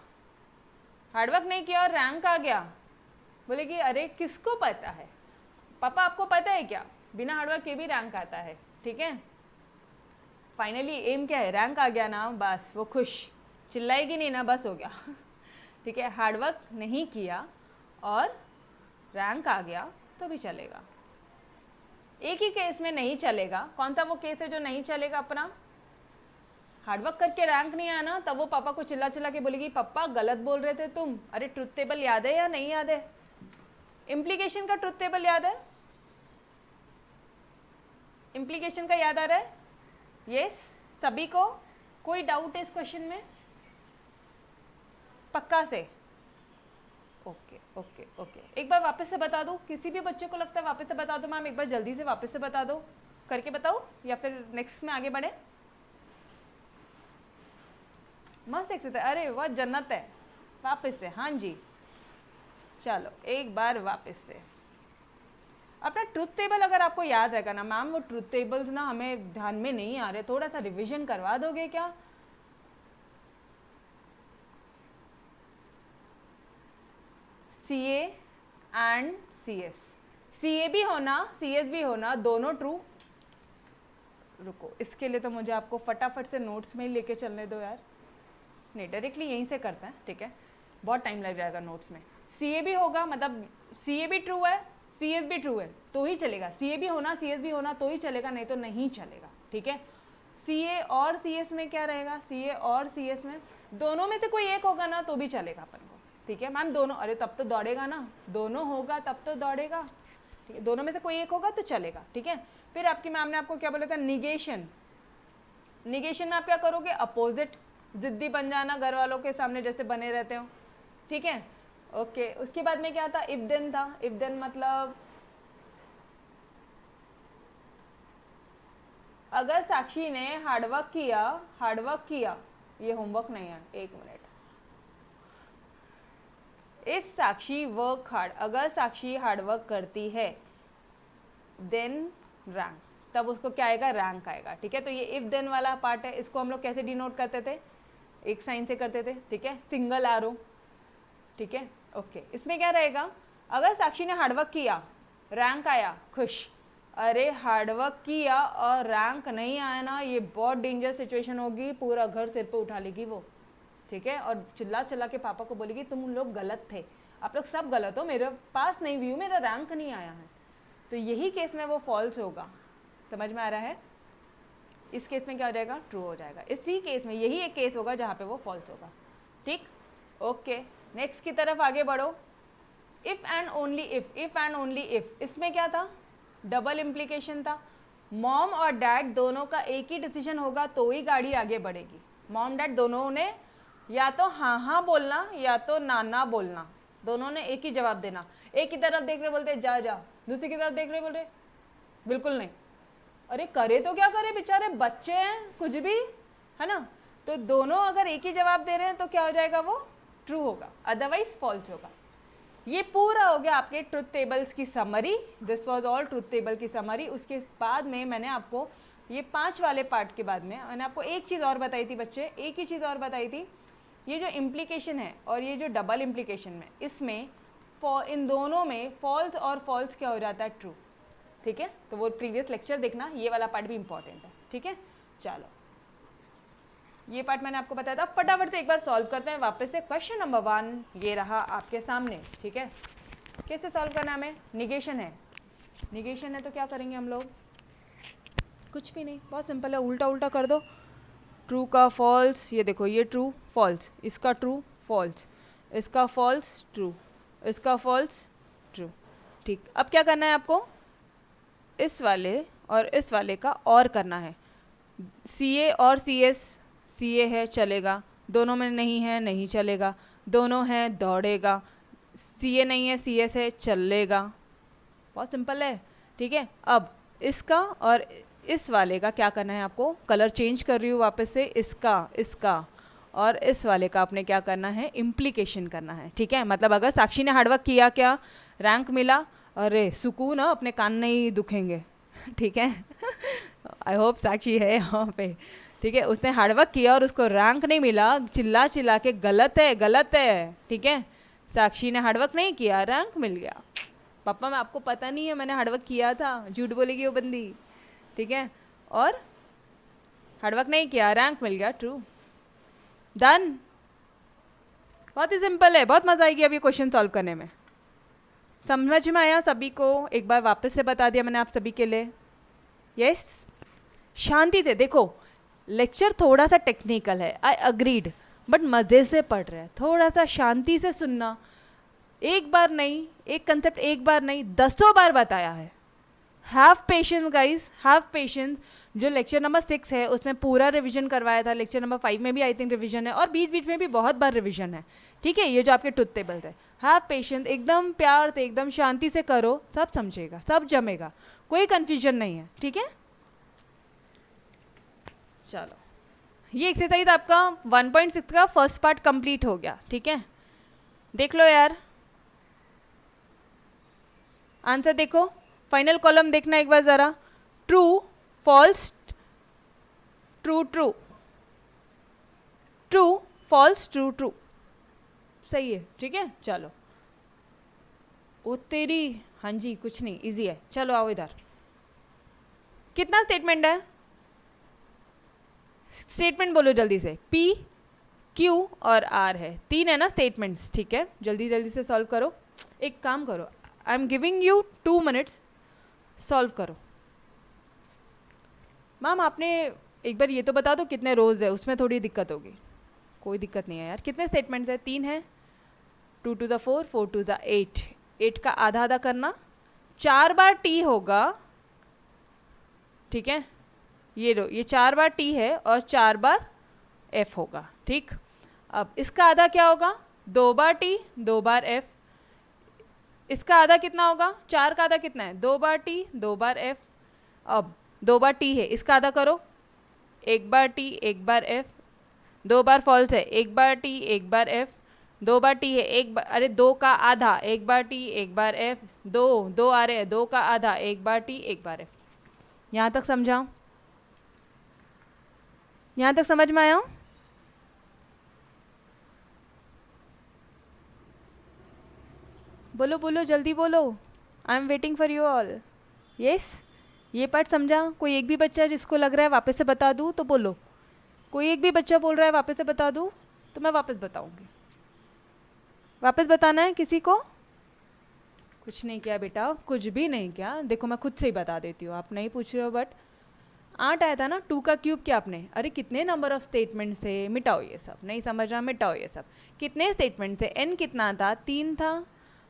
हार्डवर्क नहीं किया और रैंक आ गया, बोलेगी अरे किसको पता है, पापा आपको पता है क्या, बिना हार्डवर्क के भी रैंक आता है, ठीक है, फाइनली एम क्या है, रैंक आ गया ना, बस वो खुश, चिल्लाएगी नहीं ना, बस हो गया ठीक है, हार्डवर्क नहीं किया और रैंक आ गया तो भी चलेगा। एक ही केस में नहीं चलेगा, कौन सा वो केस है जो नहीं चलेगा अपना, हार्डवर्क करके रैंक नहीं आया ना, तब वो पापा को चिल्ला चिल्ला के बोलेगी पापा गलत बोल रहे थे तुम, अरे ट्रुथ टेबल याद है या नहीं याद है, इम्प्लीकेशन का ट्रुथ टेबल याद है, इम्प्लीकेशन का याद आ रहा है, यस सभी को, कोई डाउट है इस क्वेश्चन में, पक्का से, ओके ओके ओके, एक बार वापस से बता दो, किसी भी बच्चे को लगता है वापस से बता दो मैम, एक बार जल्दी से वापस से बता दो, करके बताओ या फिर नेक्स्ट में आगे बढ़े, मस्त एक्सरसाइज, अरे वाह जन्नत है, वापस से, हाँ जी चलो एक बार वापस से, अपना ट्रुथ टेबल अगर आपको याद रहेगा ना मैम, वो ट्रुथ टेबल्स ना हमें ध्यान में नहीं आ रहे, थोड़ा सा रिवीजन करवा दोगे क्या, CA एंड CS, CA भी होना CS भी होना, दोनों ट्रू, रुको इसके लिए तो मुझे आपको फटाफट से नोट्स में ही लेके चलने दो यार, नहीं डायरेक्टली यहीं से करते हैं, ठीक है, बहुत टाइम लग जाएगा नोट्स में, CA भी होगा, मतलब CA भी ट्रू है CS भी ट्रू है तो ही चलेगा, CA भी होना CS भी होना तो ही चलेगा, नहीं तो नहीं चलेगा, ठीक है। CA और CS में क्या रहेगा, CA और CS में दोनों में से कोई एक होगा ना तो भी चलेगा अपन को, ठीक है मैम, दोनों, अरे तब तो दौड़ेगा ना, दोनों होगा तब तो दौड़ेगा, ठीक है, दोनों में से कोई एक होगा तो चलेगा, ठीक है। फिर आपकी मैम ने आपको क्या बोला था, निगेशन। निगेशन में आप क्या करोगे, अपोजिट, जिद्दी बन जाना घर वालों के सामने जैसे बने रहते हो, ठीक है, ओके। उसके बाद में क्या था, इफ देन था। इफ देन मतलब अगर साक्षी ने हार्डवर्क किया, ये होमवर्क नहीं है, एक minute. If Sakshi work hard, अगर साक्षी हार्डवर्क करती है, देन रैंक, तब उसको क्या आएगा, रैंक आएगा, ठीक है। तो ये इफ देन वाला पार्ट है, इसको हम लोग कैसे डिनोट करते थे, एक साइन से करते थे, ठीक है, सिंगल आरो, ठीक है, ओके। इसमें क्या रहेगा, अगर साक्षी ने हार्डवर्क किया, रैंक आया, खुश। अरे हार्डवर्क किया और रैंक नहीं आया ना, ये बहुत डेंजर सिचुएशन होगी, पूरा घर सिर पे उठा लेगी वो, ठीक है, और चिल्ला चिल्ला के पापा को बोलेगी तुम लोग गलत थे, आप लोग सब गलत हो, मेरे पास नहीं व्यू, मेरा रैंक नहीं आया है। तो यही केस में वो फॉल्स होगा, समझ में आ रहा है। इस केस में क्या हो जाएगा, ट्रू हो जाएगा। इसी केस में यही एक केस होगा जहाँ पे वो फॉल्स होगा, ठीक, ओके। नेक्स्ट की तरफ आगे बढ़ो। If and only if, if and only if, इसमें क्या था, डबल इम्प्लीकेशन था। मॉम और डैड दोनों का एक ही डिसीजन होगा तो ही गाड़ी आगे बढ़ेगी। मॉम डैड दोनों ने या तो हाँ हाँ बोलना या तो ना ना बोलना, दोनों ने एक ही जवाब देना। एक की तरफ देख रहे बोलते जा जा, दूसरी की तरफ देख रहे बोल रहे बिल्कुल नहीं। अरे करे तो क्या करे, बेचारे बच्चे हैं, कुछ भी है ना। तो दोनों अगर एक ही जवाब दे रहे हैं तो क्या हो जाएगा, वो ट्रू होगा, अदरवाइज फॉल्स होगा। ये पूरा हो गया आपके ट्रुथ टेबल्स की summary. This was all truth table की समरी। उसके बाद में मैंने आपको ये 5 वाले पार्ट के बाद में मैंने आपको एक चीज़ और बताई थी बच्चे, एक ही चीज़ और बताई थी। ये जो इम्प्लीकेशन है और ये जो डबल इम्प्लीकेशन में, इसमें इन दोनों में फॉल्स और फॉल्स क्या हो जाता है, ट्रू, ठीक है। तो वो प्रीवियस लेक्चर देखना, ये वाला पार्ट भी इंपॉर्टेंट है, ठीक है। चलो ये पार्ट मैंने आपको बताया था, फटाफट से एक बार सॉल्व करते हैं वापस से। क्वेश्चन नंबर 1 ये रहा आपके सामने, ठीक है। कैसे सॉल्व करना है हमें, निगेशन है, निगेशन है तो क्या करेंगे हम लोग, कुछ भी नहीं, बहुत सिंपल है, उल्टा उल्टा कर दो। ट्रू का फॉल्स, ये देखो ये ट्रू फॉल्स, इसका ट्रू फॉल्स, इसका फॉल्स ट्रू, इसका फॉल्स ट्रू, ठीक। अब क्या करना है आपको, इस वाले और इस वाले का और करना है। सी ए और सी एस, सी ए है चलेगा, दोनों में नहीं है नहीं चलेगा, दोनों है दौड़ेगा, सी ए नहीं है सी एस है चलेगा, बहुत सिंपल है, ठीक है। अब इसका और इस वाले का क्या करना है आपको, कलर चेंज कर रही हूँ वापस से, इसका और इस वाले का आपने क्या करना है, इम्प्लीकेशन करना है, ठीक है। मतलब अगर साक्षी ने हार्डवर्क किया, क्या रैंक मिला, अरे सुकून है, अपने कान नहीं दुखेंगे, ठीक है। आई होप साक्षी है यहाँ पे, ठीक है। उसने हार्डवर्क किया और उसको रैंक नहीं मिला, चिल्ला चिल्ला के गलत है गलत है, ठीक है। साक्षी ने हार्डवर्क नहीं किया, रैंक मिल गया। पापा मैं आपको पता नहीं है मैंने हार्डवर्क किया था, झूठ बोलेगी वो बंदी, ठीक है। और हार्डवर्क नहीं किया, रैंक मिल गया, ट्रू, डन। बहुत ही सिंपल है, बहुत मजा आएगी अब ये क्वेश्चन सॉल्व करने में। समझ में आया सभी को, एक बार वापस से बता दिया मैंने आप सभी के लिए, यस। शांति से देखो, लेक्चर थोड़ा सा टेक्निकल है, आई अग्रीड, बट मज़े से पढ़ रहे हैं, थोड़ा सा शांति से सुनना। एक बार नहीं, एक कंसेप्ट एक बार नहीं, 10 बार बताया है। Have patience guys, have patience. जो लेक्चर नंबर 6 है उसमें पूरा रिवीजन करवाया था, लेक्चर नंबर 5 में भी आई थिंक रिवीजन है, और बीच बीच में भी बहुत बार रिवीजन है, ठीक है। ये जो आपके ट्रुथ टेबल्स है, हैव पेशेंस, एकदम प्यार से एकदम शांति से करो, सब समझेगा, सब जमेगा, कोई कन्फ्यूजन नहीं है, ठीक है। चलो ये एक्सरसाइज आपका 1.6 का फर्स्ट पार्ट कंप्लीट हो गया, ठीक है। देख लो यार, आंसर देखो, फाइनल कॉलम देखना एक बार ज़रा, true false, true true, true false, true true, सही है, ठीक है। चलो ओ तेरी, हाँ जी कुछ नहीं, इजी है। चलो आओ इधर, कितना स्टेटमेंट है, स्टेटमेंट बोलो जल्दी से, P Q और R है, 3 है ना स्टेटमेंट्स, ठीक है। जल्दी जल्दी से सॉल्व करो। एक काम करो, I am giving you 2 minutes, solve करो। मैम आपने एक बार ये तो बता दो कितने रोज़ है, उसमें थोड़ी दिक्कत होगी। कोई दिक्कत नहीं है यार, कितने स्टेटमेंट्स है, 3 है, 2 to the 4, 4 to the 8, 8 का आधा आधा करना, 4 बार t होगा, ठीक है, ये लो, ये 4 बार t है और 4 बार f होगा, ठीक। अब इसका आधा क्या होगा, 2 बार t 2 बार f, इसका आधा कितना होगा, 4 का आधा कितना है, 2 बार t 2 बार f, अब 2 बार t है, इसका आधा करो, 1 बार t 1 बार f, 2 बार फॉल्स है, 1 बार t 1 बार f, 2 बार t है, एक बार, अरे 2 का आधा, 1 बार t 1 बार f, 2 2 आ रहे हैं, 2 का आधा, 1 बार t 1 बार f। यहाँ तक समझाओ, यहाँ तक समझ में आया? बोलो बोलो जल्दी बोलो, I am waiting for you all. Yes, ये पार्ट समझा? कोई एक भी बच्चा जिसको लग रहा है वापस से बता दूँ तो बोलो, कोई एक भी बच्चा बोल रहा है वापस से बता दूँ तो मैं वापस बताऊँगी। वापस बताना है किसी को? कुछ नहीं किया बेटा, कुछ भी नहीं किया, देखो मैं खुद से ही बता देती हूँ, आप नहीं पूछ रहे हो। बट 8 आया था ना, 2 का क्यूब किया आपने, अरे कितने नंबर ऑफ स्टेटमेंट थे, मिटाओ ये सब, नहीं समझ रहा, मिटाओ ये सब। कितने स्टेटमेंट थे, n कितना था, 3 था।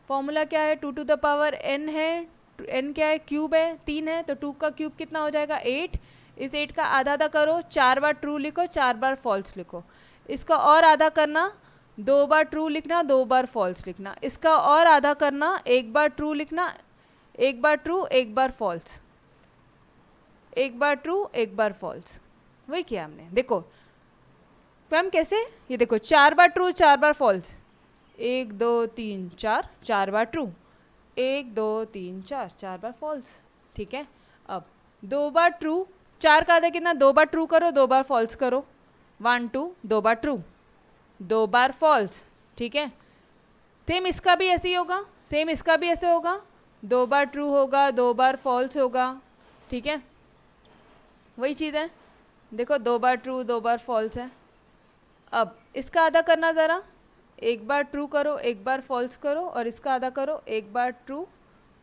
फॉर्मूला क्या है, 2 टू द पावर n है, n क्या है, क्यूब है, 3 है, तो 2 का क्यूब कितना हो जाएगा, 8। इस 8 का आधा आधा करो, 4 बार ट्रू लिखो, 4 बार फॉल्स लिखो। इसका और आधा करना, 2 बार ट्रू लिखना, 2 बार फॉल्स लिखना। इसका और आधा करना, 1 बार ट्रू लिखना, 1 बार ट्रू 1 बार फॉल्स, 1 बार ट्रू 1 बार फॉल्स। वही किया हमने। देखो मैम कैसे, ये देखो 4 बार ट्रू 4 बार फॉल्स, 1 2 3 4, 4 बार ट्रू, 1 2 3 4, 4 बार फॉल्स, ठीक है। अब 2 बार ट्रू, 4 का आधा कितना, 2 बार ट्रू करो, 2 बार फॉल्स करो, 1 2, 2 बार ट्रू 2 बार फॉल्स, ठीक है। सेम इसका भी ऐसे ही होगा, सेम इसका भी ऐसे होगा, 2 बार ट्रू होगा, 2 बार फॉल्स होगा, ठीक है, वही चीज़ है। देखो 2 बार ट्रू 2 बार फॉल्स है। अब इसका आधा करना ज़रा, 1 बार ट्रू करो 1 बार फॉल्स करो, और इसका आधा करो, 1 बार ट्रू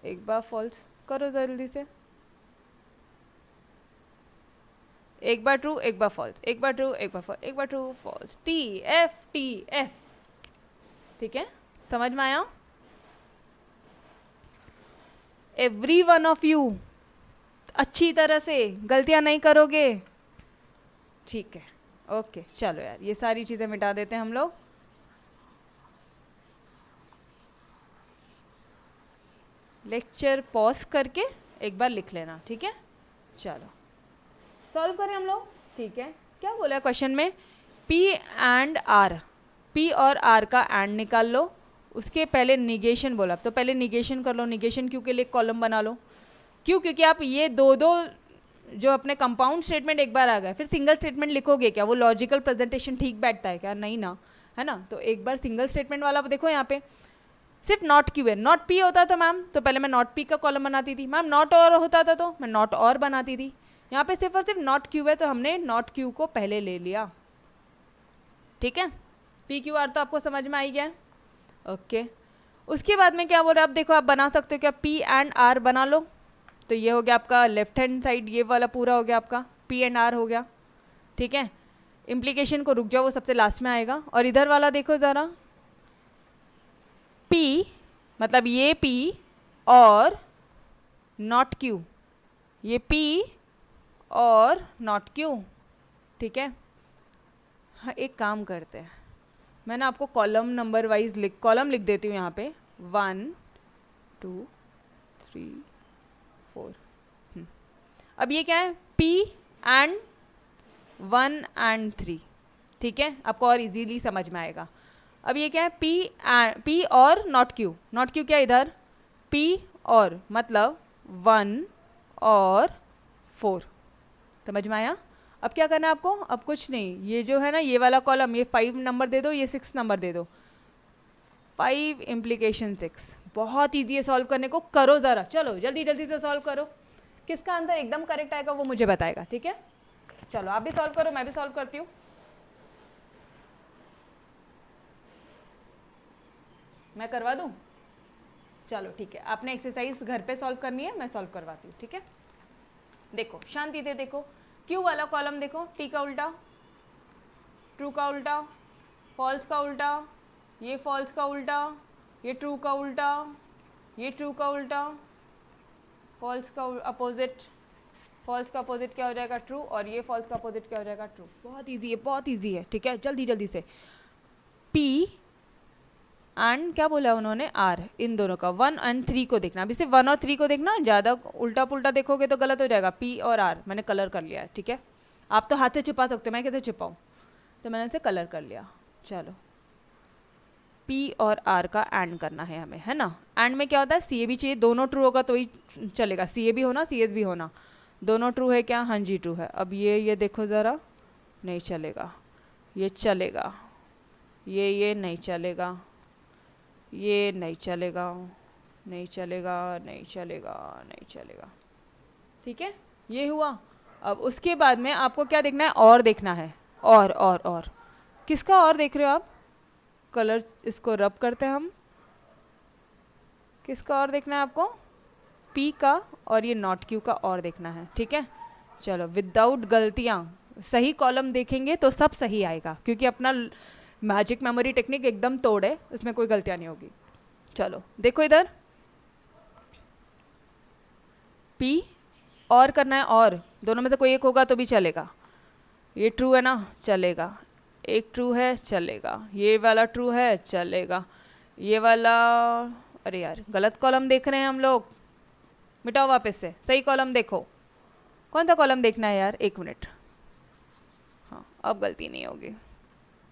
1 बार फॉल्स करो जल्दी से, 1 बार ट्रू 1 बार फॉल्स, 1 बार ट्रू 1 बार फॉल्स, 1 बार ट्रू फॉल्स, टी एफ, ठीक है, समझ में आया? एवरी वन ऑफ यू अच्छी तरह से गलतियां नहीं करोगे, ठीक है, ओके। चलो यार ये सारी चीज़ें मिटा देते हैं हम लोग। लेक्चर पॉज करके एक बार लिख लेना, ठीक है। चलो सॉल्व करें हम लोग, ठीक है। क्या बोला है क्वेश्चन में, P एंड R, P और R का एंड निकाल लो, उसके पहले निगेशन बोला, तो पहले निगेशन कर लो। निगेशन क्यों के लिए कॉलम बना लो, क्यों, क्योंकि आप ये दो दो जो अपने कंपाउंड स्टेटमेंट एक बार आ गए, फिर सिंगल स्टेटमेंट लिखोगे क्या, वो लॉजिकल प्रेजेंटेशन ठीक बैठता है क्या, नहीं ना, है ना। तो एक बार सिंगल स्टेटमेंट वाला देखो, यहाँ पे सिर्फ नॉट क्यू है, नॉट पी होता था मैम तो पहले मैं नॉट पी का कॉलम बनाती थी, मैम नॉट और होता था तो मैं नॉट और बनाती थी। यहाँ पे सिर्फ और सिर्फ नॉट क्यू है तो हमने नॉट क्यू को पहले ले लिया, ठीक है। पी क्यू आर तो आपको समझ में आई गया, ओके। उसके बाद में क्या बोल रहे हैं, आप देखो आप बना सकते हो क्या, पी एंड आर बना लो, तो ये हो गया आपका लेफ्ट हैंड साइड, ये वाला पूरा हो गया आपका पी एंड आर हो गया, ठीक है। इम्प्लीकेशन को रुक जाओ, वो सबसे लास्ट में आएगा। और इधर वाला देखो ज़रा, P मतलब ये P और नॉट Q, ये P और नॉट Q, ठीक है। हाँ एक काम करते हैं, मैं ना आपको कॉलम नंबर वाइज कॉलम लिख देती हूँ यहाँ पे, 1 2 3 4। अब ये क्या है, P एंड 1 एंड 3, ठीक है, आपको और इजीली समझ में आएगा। अब ये क्या है, P और नॉट Q, नॉट Q क्या इधर, P और मतलब 1 और 4, समझ में आया। अब क्या करना है आपको, अब कुछ नहीं, ये जो है ना ये वाला कॉलम, ये 5 नंबर दे दो, ये 6 नंबर दे दो, 5 इम्प्लीकेशन 6, बहुत ईजी है सॉल्व करने को, करो ज़रा, चलो जल्दी जल्दी से सॉल्व करो। किसका आंसर एकदम करेक्ट आएगा वो मुझे बताएगा, ठीक है। चलो आप भी सॉल्व करो, मैं भी सॉल्व करती हूँ। मैं करवा दूँ, चलो ठीक है, आपने एक्सरसाइज घर पे सॉल्व करनी है, मैं सॉल्व करवाती हूँ, ठीक है। देखो शांति से देखो, क्यू वाला कॉलम देखो, टी का उल्टा, ट्रू का उल्टा, फॉल्स का उल्टा, ये फॉल्स का उल्टा, ये ट्रू का उल्टा, ये ट्रू का उल्टा, फॉल्स का अपोजिट, फॉल्स का अपोजिट क्या हो जाएगा ट्रू, और ये फॉल्स का अपोजिट क्या हो जाएगा ट्रू। बहुत इजी है, बहुत इजी है, ठीक है। जल्दी जल्दी से P एंड क्या बोला उन्होंने R, इन दोनों का 1 और 3 को देखना। अभी सिर्फ 1 और 3 को देखना, ज़्यादा उल्टा पुल्टा देखोगे तो गलत हो जाएगा। P और R मैंने कलर कर लिया है, ठीक है। आप तो हाथ से छिपा सकते हो, मैं कैसे छिपाऊँ, तो मैंने इसे कलर कर लिया। चलो P और R का एंड करना है हमें, है ना। एंड में क्या होता है, CA भी चाहिए, दोनों ट्रू होगा तो ही चलेगा, CA भी होना CS भी होना। दोनों ट्रू है क्या, हाँ जी ट्रू है। अब ये देखो ज़रा, नहीं चलेगा, ये चलेगा, ये नहीं चलेगा, ये नहीं चलेगा, नहीं चलेगा, नहीं चलेगा, नहीं चलेगा, ठीक है। ये हुआ। अब उसके बाद में आपको क्या देखना है, और देखना है, और किसका और देख रहे हो आप, कलर इसको रब करते हैं हम, किसका और देखना है आपको, P का, और ये नॉट Q का और देखना है, ठीक है। चलो विदाउट गलतियाँ, सही कॉलम देखेंगे तो सब सही आएगा, क्योंकि अपना मैजिक मेमोरी टेक्निक एकदम तोड़ है, इसमें कोई गलतियाँ नहीं होगी। चलो देखो इधर, P और करना है, और दोनों में से कोई एक होगा तो भी चलेगा। ये ट्रू है ना, चलेगा, एक ट्रू है, चलेगा, ये वाला ट्रू है, चलेगा, ये वाला, अरे यार गलत कॉलम देख रहे हैं हम लोग, मिटाओ वापस से, सही कॉलम देखो। कौन सा कॉलम देखना है यार, 1 मिनट, हाँ अब गलती नहीं होगी।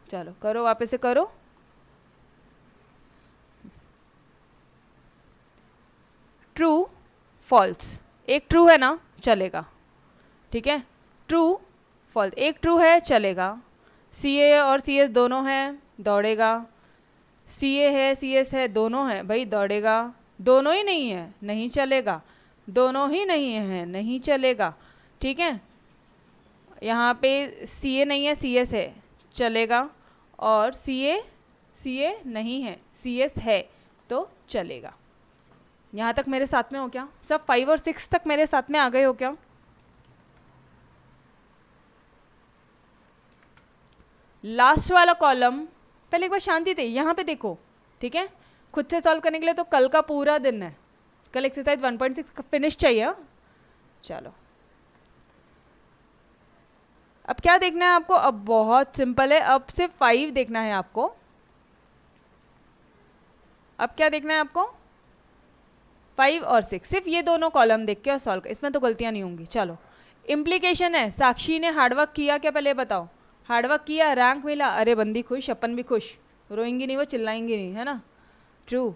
चलो करो, वापस से करो। ट्रू फॉल्स, एक ट्रू है ना, चलेगा, ठीक है। ट्रू फॉल्स, एक ट्रू है, चलेगा। CA और CS दोनों हैं, दौड़ेगा। CA है CS है, दोनों हैं भाई, दौड़ेगा। दोनों ही नहीं है, नहीं चलेगा। दोनों ही नहीं है, नहीं चलेगा, ठीक है। यहाँ पे CA नहीं है, CS है, चलेगा। और CA नहीं है, CS है, तो चलेगा। यहाँ तक मेरे साथ में हो क्या सब, 5 और 6 तक मेरे साथ में आ गए हो क्या। लास्ट वाला कॉलम, पहले एक बार शांति थे, यहाँ पे देखो, ठीक है। खुद से सॉल्व करने के लिए तो कल का पूरा दिन है, कल एक्सरसाइज 1.6 फिनिश चाहिए, हाँ? चलो अब क्या देखना है आपको, अब बहुत सिंपल है, अब सिर्फ 5 देखना है आपको। अब क्या देखना है आपको, 5 और 6, सिर्फ ये दोनों कॉलम देख के और सॉल्व कर, इसमें तो गलतियां नहीं होंगी। चलो इम्प्लीकेशन है, साक्षी ने हार्डवर्क किया क्या, पहले बताओ। हार्डवर्क किया, रैंक मिला, अरे बंदी खुश, अपन भी खुश, रोएंगी नहीं वो, चिल्लाएंगी नहीं, है ना। ट्रू,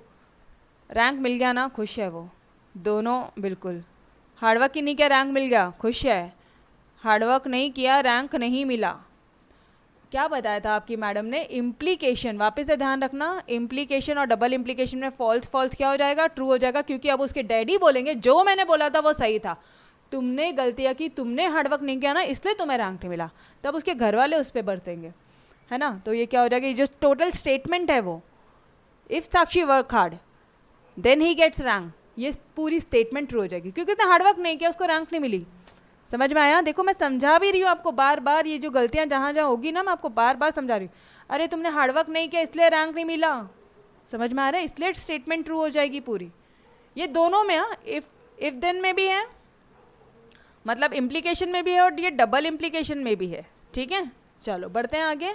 रैंक मिल गया ना, खुश है वो, दोनों बिल्कुल। हार्डवर्क ही नहीं किया, रैंक मिल गया, खुश है। हार्डवर्क नहीं किया, रैंक नहीं मिला। क्या बताया था आपकी मैडम ने, इम्प्लीकेशन, वापस से ध्यान रखना, इम्प्लीकेशन और डबल इम्प्लीकेशन में फॉल्स फॉल्स क्या हो जाएगा, ट्रू हो जाएगा, क्योंकि अब उसके डैडी बोलेंगे जो मैंने बोला था वो सही था, तुमने गलतियाँ की, तुमने हार्डवर्क नहीं किया ना, इसलिए तुम्हें रैंक नहीं मिला। तब उसके घर वाले उस पर बरतेंगे, है ना। तो ये क्या हो जाएगा, ये जो टोटल स्टेटमेंट है वो, if Sakshi work hard then he gets rank, ये पूरी स्टेटमेंट ट्रू हो जाएगी, क्योंकि उसने हार्डवर्क नहीं किया, उसको रैंक नहीं मिली। समझ में आया, देखो मैं समझा भी रही हूँ आपको बार बार, ये जो गलतियाँ जहाँ जहाँ होगी ना, मैं आपको बार बार समझा रही हूँ। अरे तुमने हार्डवर्क नहीं किया इसलिए रैंक नहीं मिला, समझ में आ रहा है, इसलिए स्टेटमेंट ट्रू हो जाएगी पूरी। ये दोनों में, हाँ, इफ देन में भी है, मतलब इम्प्लीकेशन में भी है, और ये डबल इम्प्लीकेशन में भी है, ठीक है। चलो बढ़ते हैं आगे,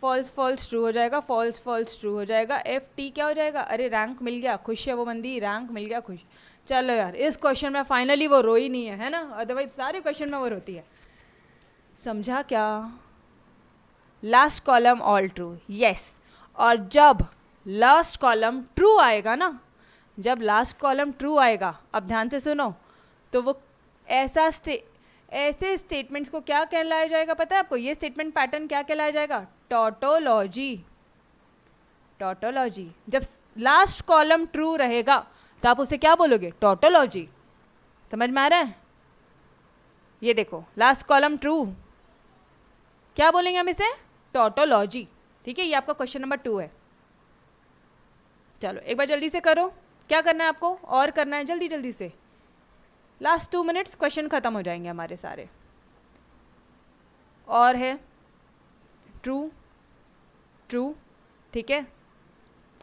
फॉल्स फॉल्स ट्रू हो जाएगा, फॉल्स फॉल्स ट्रू हो जाएगा, FT क्या हो जाएगा, अरे रैंक मिल गया, खुश है वो बंदी, रैंक मिल गया, खुश। चलो यार इस क्वेश्चन में फाइनली वो रोई नहीं है ना, अदरवाइज सारे क्वेश्चन में वो रोती है। समझा क्या, last column all true, yes. और जब लास्ट कॉलम ट्रू आएगा ना, जब लास्ट कॉलम ट्रू आएगा, अब ध्यान से सुनो, तो वो ऐसे स्टेटमेंट्स को क्या कहलाया जाएगा पता है आपको, ये स्टेटमेंट पैटर्न क्या कहलाया जाएगा, टॉटोलॉजी। टॉटोलॉजी, जब लास्ट कॉलम ट्रू रहेगा तो आप उसे क्या बोलोगे, टॉटोलॉजी। समझ में आ रहा है, ये देखो लास्ट कॉलम ट्रू, क्या बोलेंगे हम इसे, टॉटोलॉजी, ठीक है। ये आपका क्वेश्चन नंबर 2 है। चलो एक बार जल्दी से करो, क्या करना है आपको, और करना है, जल्दी जल्दी से, लास्ट 2 मिनट्स, क्वेश्चन खत्म हो जाएंगे हमारे सारे। और है ट्रू, ट्रू, ठीक है।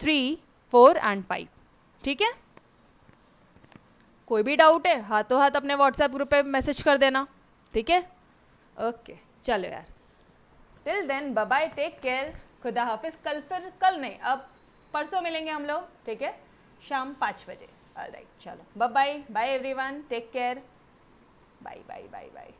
3, 4 एंड 5। ठीक है, कोई भी डाउट है हाथों हाथ अपने व्हाट्सएप ग्रुप पे मैसेज कर देना। ठीक है, ओके चलो यार, till then bye bye, take care, खुदा हाफिज। कल नहीं, अब परसों मिलेंगे हम लोग। ठीक है, शाम 5 बजे। ऑलराइट, चलो bye bye, bye everyone, take care, bye bye bye bye.